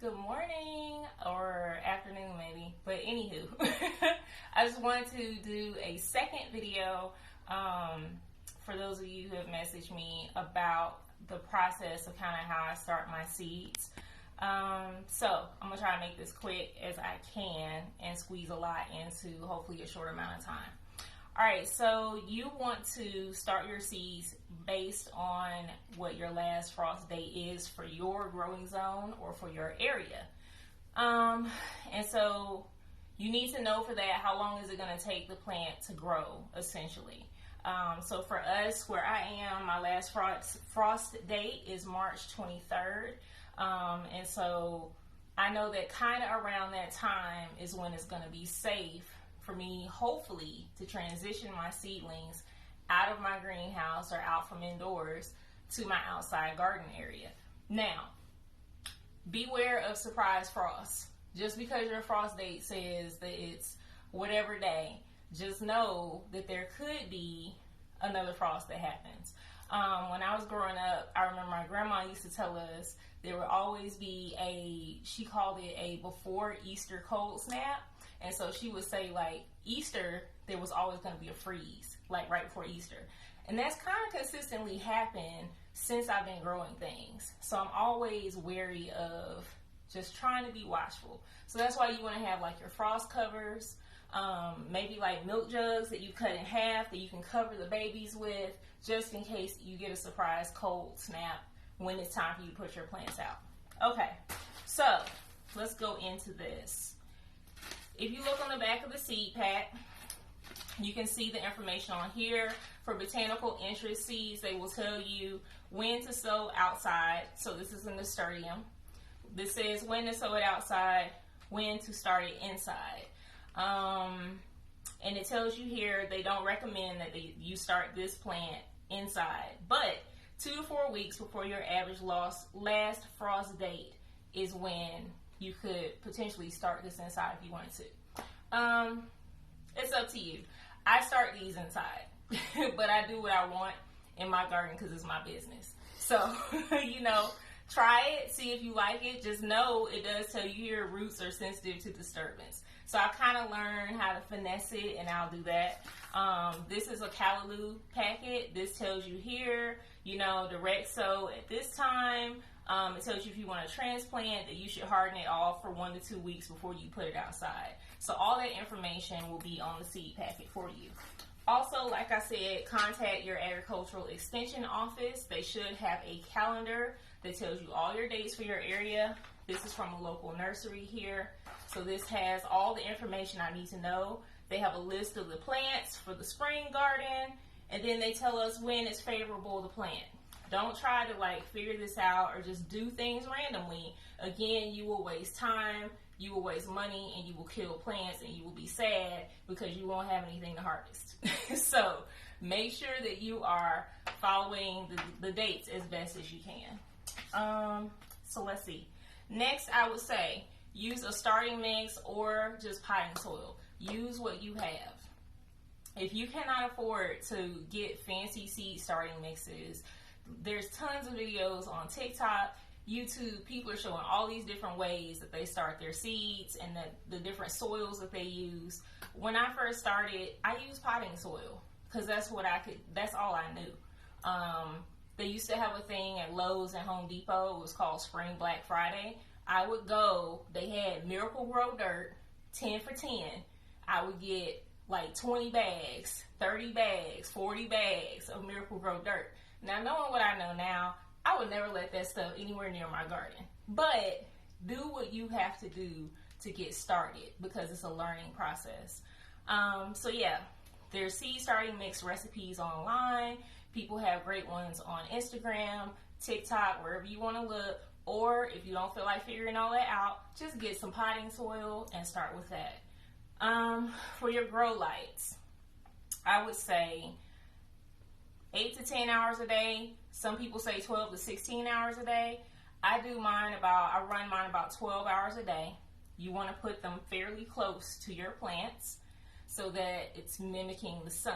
Good morning or afternoon maybe, but anywho, I just wanted to do a second video for those of you who have messaged me about the process of kind of how I start my seeds. So I'm gonna try to make this quick as I can and squeeze a lot into hopefully a short amount of time. Alright, so you want to start your seeds based on what your last frost date is for your growing zone or for your area. And so you need to know for that how long is it going to take the plant to grow, essentially. So for us, where I am, my last frost date is March 23rd. And so I know that kind of around that time is when it's going to be safe for me, hopefully, to transition my seedlings out of my greenhouse or out from indoors to my outside garden area. Now, beware of surprise frosts. Just because your frost date says that it's whatever day, just know that there could be another frost that happens. When I was growing up, I remember my grandma used to tell us there would always be she called it a before Easter cold snap. And so she would say, like, Easter, there was always going to be a freeze, like right before Easter. And that's kind of consistently happened since I've been growing things. So I'm always wary of just trying to be watchful. So that's why you want to have like your frost covers, maybe like milk jugs that you cut in half that you can cover the babies with, just in case you get a surprise cold snap when it's time for you to put your plants out. Okay, so let's go into this. If you look on the back of the seed pack, you can see the information on here. For botanical interest seeds, they will tell you when to sow outside. So this is in the nasturtium. This says when to sow it outside, when to start it inside. And it tells you here they don't recommend that you start this plant inside. But 2 to 4 weeks before your average last frost date is when you could potentially start this inside if you wanted to. It's up to you. I start these inside, but I do what I want in my garden because it's my business. So, try it, see if you like it. Just know it does tell you your roots are sensitive to disturbance. So I kind of learned how to finesse it, and I'll do that. This is a callaloo packet. This tells you here, direct sow at this time. It tells you if you want to transplant that you should harden it off for 1 to 2 weeks before you put it outside. So all that information will be on the seed packet for you. Also, like I said, contact your agricultural extension office. They should have a calendar that tells you all your dates for your area. This is from a local nursery here. So this has all the information I need to know. They have a list of the plants for the spring garden, and then they tell us when it's favorable to plant. Don't try to figure this out or just do things randomly. Again, you will waste time, you will waste money, and you will kill plants, and you will be sad because you won't have anything to harvest. So make sure that you are following the dates as best as you can. So let's see. Next, I would say use a starting mix or just potting soil. Use what you have. If you cannot afford to get fancy seed starting mixes, there's tons of videos on TikTok, YouTube. People are showing all these different ways that they start their seeds and the different soils that they use. When I first started, I used potting soil because that's all I knew. They used to have a thing at Lowe's and Home Depot. It was called Spring Black Friday. I would go, they had Miracle Grow Dirt, 10 for 10. I would get 20 bags, 30 bags, 40 bags of Miracle Grow Dirt. Now, knowing what I know now, I would never let that stuff anywhere near my garden. But do what you have to do to get started because it's a learning process. So yeah, there's seed starting mix recipes online. People have great ones on Instagram, TikTok, wherever you want to look. Or if you don't feel like figuring all that out, just get some potting soil and start with that. For your grow lights, I would say 8 to 10 hours a day. Some people say 12 to 16 hours a day. I run mine about 12 hours a day. You want to put them fairly close to your plants so that it's mimicking the sun.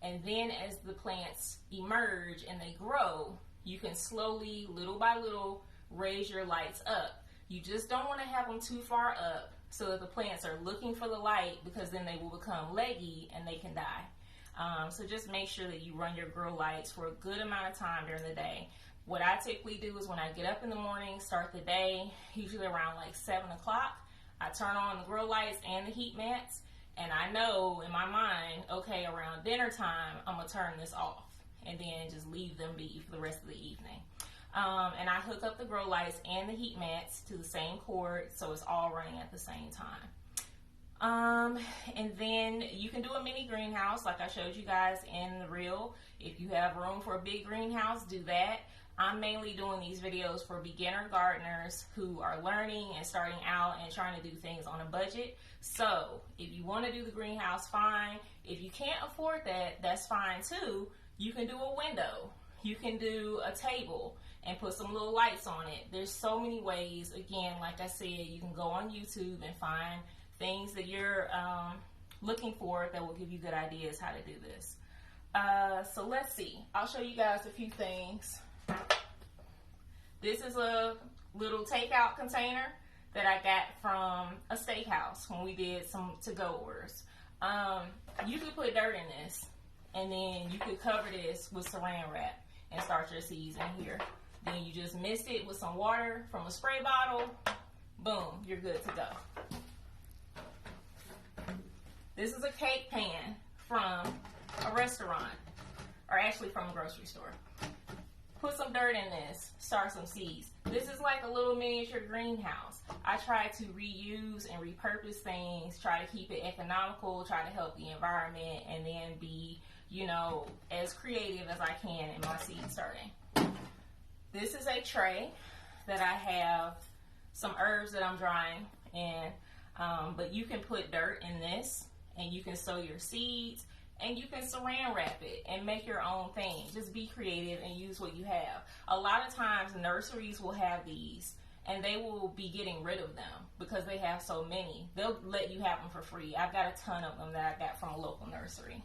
And then as the plants emerge and they grow, you can slowly, little by little, raise your lights up. You just don't want to have them too far up so that the plants are looking for the light, because then they will become leggy and they can die. So just make sure that you run your grow lights for a good amount of time during the day. What I typically do is when I get up in the morning, start the day, usually around like 7 o'clock, I turn on the grow lights and the heat mats, and I know in my mind, okay, around dinner time, I'm going to turn this off and then just leave them be for the rest of the evening. And I hook up the grow lights and the heat mats to the same cord, so it's all running at the same time. And then you can do a mini greenhouse like I showed you guys in the reel. If you have room for a big greenhouse, do that. I'm mainly doing these videos for beginner gardeners who are learning and starting out and trying to do things on a budget. So if you want to do the greenhouse, fine. If you can't afford that, that's fine too. You can do a window. You can do a table and put some little lights on it. There's so many ways. Again, like I said, you can go on YouTube and find things that you're looking for that will give you good ideas how to do this. So let's see. I'll show you guys a few things. This is a little takeout container that I got from a steakhouse when we did some to-go orders. You could put dirt in this, and then you could cover this with saran wrap and start your seeds in here. Then you just mist it with some water from a spray bottle. Boom, you're good to go. This is a cake pan from a restaurant, or actually from a grocery store. Put some dirt in this, start some seeds. This is like a little miniature greenhouse. I try to reuse and repurpose things, try to keep it economical, try to help the environment, and then be, you know, as creative as I can in my seed starting. This is a tray that I have some herbs that I'm drying in, but you can put dirt in this, and you can sow your seeds, and you can saran wrap it and make your own thing. Just be creative and use what you have. A lot of times nurseries will have these, and they will be getting rid of them because they have so many. They'll let you have them for free. I've got a ton of them that I got from a local nursery.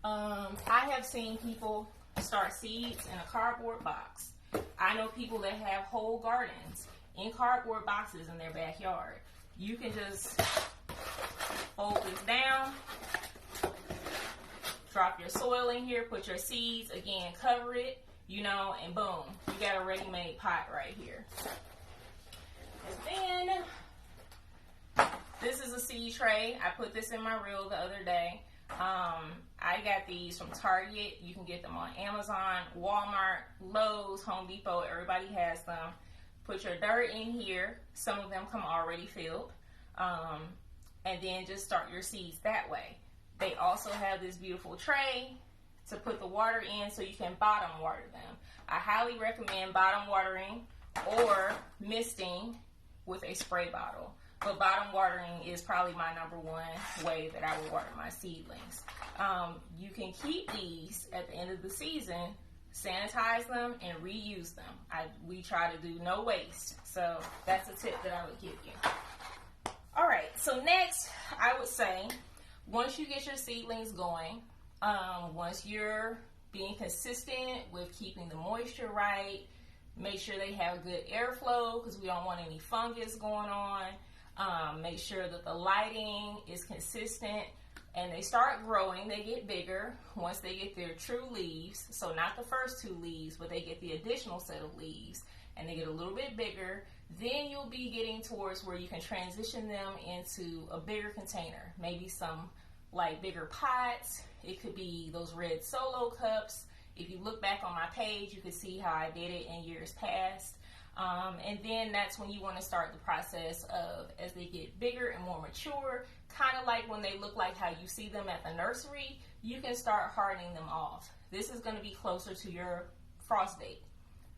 I have seen people start seeds in a cardboard box. I know people that have whole gardens in cardboard boxes in their backyard. You can just fold this down, drop your soil in here, put your seeds, again, cover it, you know, and boom, you got a ready-made pot right here. And then, this is a seed tray. I put this in my reel the other day. I got these from Target. You can get them on Amazon, Walmart, Lowe's, Home Depot. Everybody has them. Put your dirt in here. Some of them come already filled. And then just start your seeds that way. They also have this beautiful tray to put the water in so you can bottom water them. I highly recommend bottom watering or misting with a spray bottle. But bottom watering is probably my #1 way that I would water my seedlings. You can keep these at the end of the season, sanitize them, and reuse them. We try to do no waste. So that's a tip that I would give you. All right, so next I would say, once you get your seedlings going, once you're being consistent with keeping the moisture right, make sure they have good airflow because we don't want any fungus going on. Make sure that the lighting is consistent, and they start growing, they get bigger once they get their true leaves. So not the first 2 leaves, but they get the additional set of leaves, and they get a little bit bigger. Then you'll be getting towards where you can transition them into a bigger container, maybe some like bigger pots. It could be those red solo cups. If you look back on my page, you can see how I did it in years past. And then that's when you want to start the process of, as they get bigger and more mature, kind of like when they look like how you see them at the nursery, you can start hardening them off. This is going to be closer to your frost date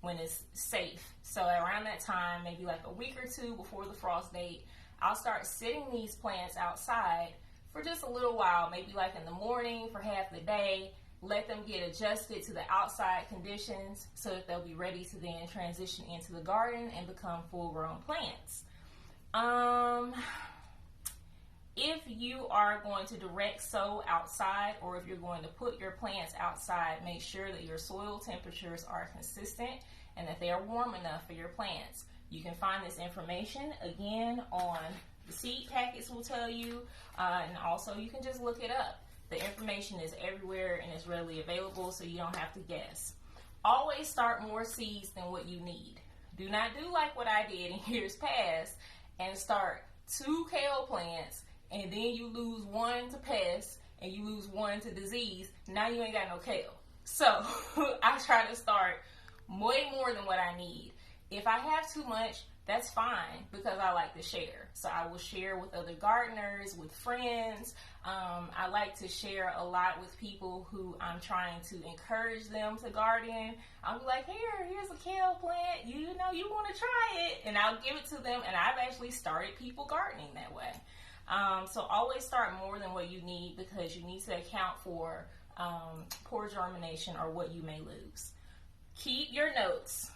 when it's safe. So around that time, maybe like a week or 2 before the frost date, I'll start sitting these plants outside for just a little while, maybe like in the morning for half the day. Let them get adjusted to the outside conditions so that they'll be ready to then transition into the garden and become full-grown plants. If you are going to direct sow outside, or if you're going to put your plants outside, make sure that your soil temperatures are consistent and that they are warm enough for your plants. You can find this information again on the seed packets will tell you, and also you can just look it up. The information is everywhere and it's readily available, so you don't have to guess. Always start more seeds than what you need. Do not do like what I did in years past and start 2 kale plants and then you lose 1 to pests and you lose 1 to disease. Now you ain't got no kale. So I try to start way more than what I need. If I have too much, that's fine, because I like to share. So I will share with other gardeners, with friends. I like to share a lot with people who I'm trying to encourage them to garden. I'll be like, here's a kale plant. You know, you want to try it. And I'll give it to them. And I've actually started people gardening that way. So always start more than what you need, because you need to account for poor germination or what you may lose. Keep your notes.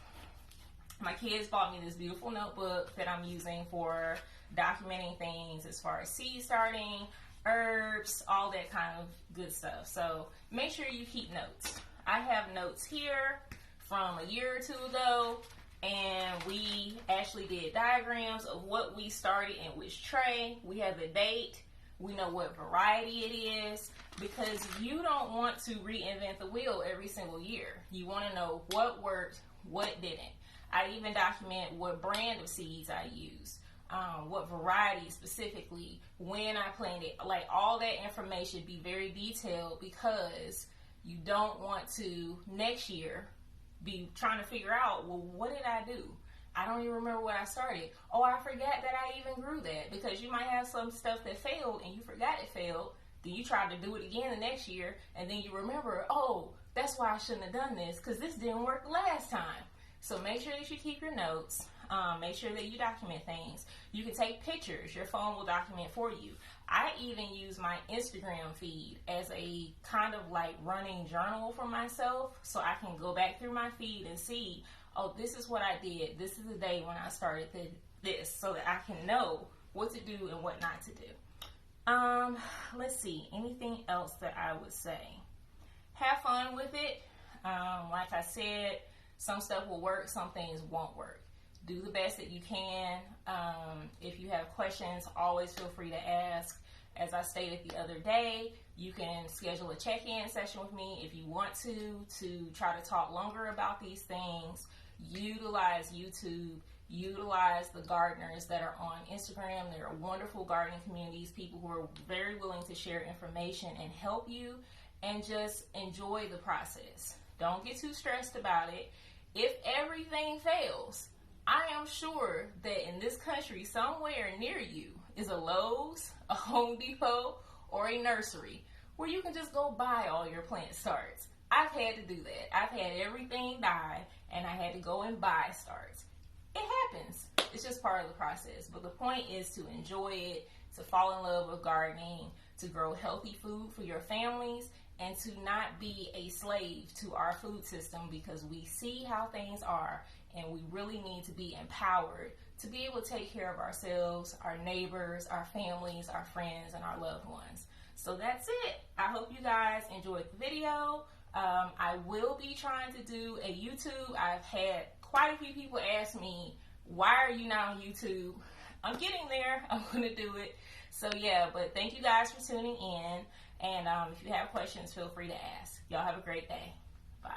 My kids bought me this beautiful notebook that I'm using for documenting things as far as seed starting, herbs, all that kind of good stuff. So make sure you keep notes. I have notes here from a year or 2 ago, and we actually did diagrams of what we started in which tray. We have the date. We know what variety it is, because you don't want to reinvent the wheel every single year. You want to know what worked, what didn't. I even document what brand of seeds I used, what variety specifically, when I planted. Like, all that information, be very detailed, because you don't want to next year be trying to figure out, well, what did I do? I don't even remember what I started. Oh, I forgot that I even grew that, because you might have some stuff that failed and you forgot it failed. Then you try to do it again the next year, and then you remember, oh, that's why I shouldn't have done this, because this didn't work the last time. So make sure that you keep your notes. Make sure that you document things. You can take pictures. Your phone will document for you. I even use my Instagram feed as a kind of like running journal for myself, so I can go back through my feed and see, oh, this is what I did. This is the day when I started this, so that I can know what to do and what not to do. Let's see. Anything else that I would say? Have fun with it. Like I said, some stuff will work, some things won't work. Do the best that you can. If you have questions, always feel free to ask. As I stated the other day, you can schedule a check-in session with me if you want to try to talk longer about these things. Utilize YouTube. Utilize the gardeners that are on Instagram. There are wonderful gardening communities, people who are very willing to share information and help you, and just enjoy the process. Don't get too stressed about it. If everything fails, I am sure that in this country, somewhere near you, is a Lowe's, a Home Depot, or a nursery where you can just go buy all your plant starts. I've had to do that. I've had everything die, and I had to go and buy starts. It happens. It's just part of the process. But the point is to enjoy it, to fall in love with gardening, to grow healthy food for your families, and to not be a slave to our food system, because we see how things are, and we really need to be empowered to be able to take care of ourselves, our neighbors, our families, our friends, and our loved ones. So that's it. I hope you guys enjoyed the video. I will be trying to do a YouTube. I've had quite a few people ask me, why are you not on YouTube? I'm getting there. I'm going to do it. So yeah, but thank you guys for tuning in. And if you have questions, feel free to ask. Y'all have a great day. Bye.